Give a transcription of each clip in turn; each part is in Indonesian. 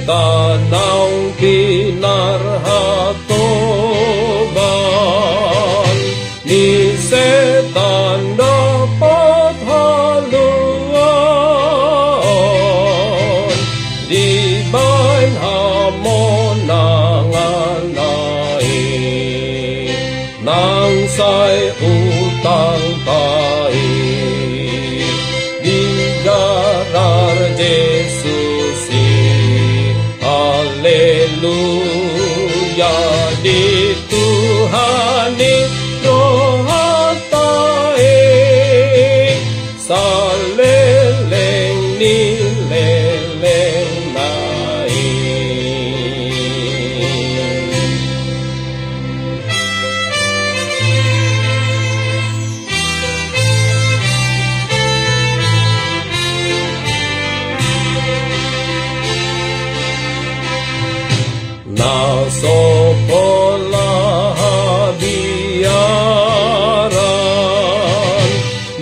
Tanang pinarhatoban ni setan dapat haluan di bain hamonangan naik nang say utang taik di garar Jesus Haleluya di Tuhani rohatai saleleng ni leleng naik. Nasopolah biaran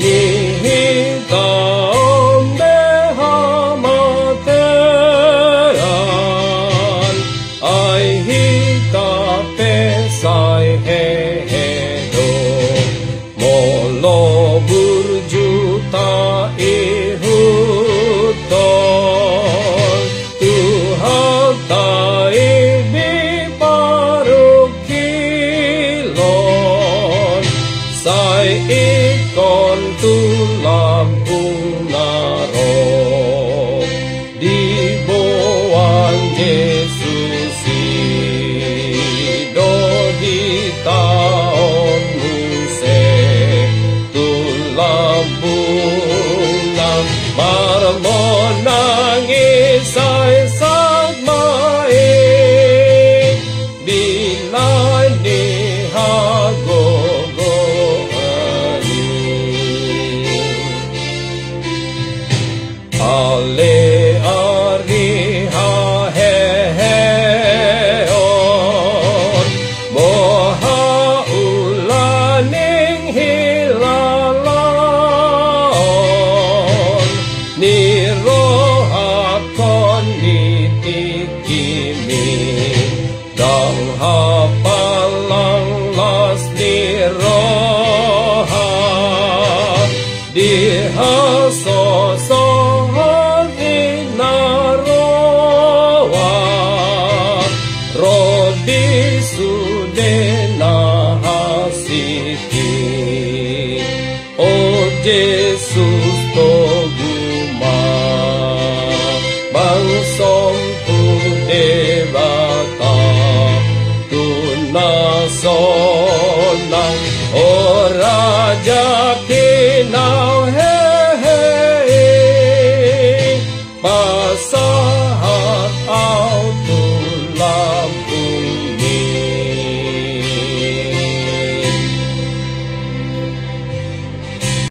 nihitaom dehamatean ay hita pesay hehedo molo burjuta ihudon Tuhan say ikon tulampung naro di bawah Yesus do di taon muse tulampung nang marmonang isay sagmai binay ni hago Ale ari ha he heon moha ulaning hilalon ni rohakon ni tikimi dang hapalang las ni roha di hasoso Rodi sudena hasiti O Jesus toguma Bangsom tu devata Tunasonang O Raja kinau he he Pasal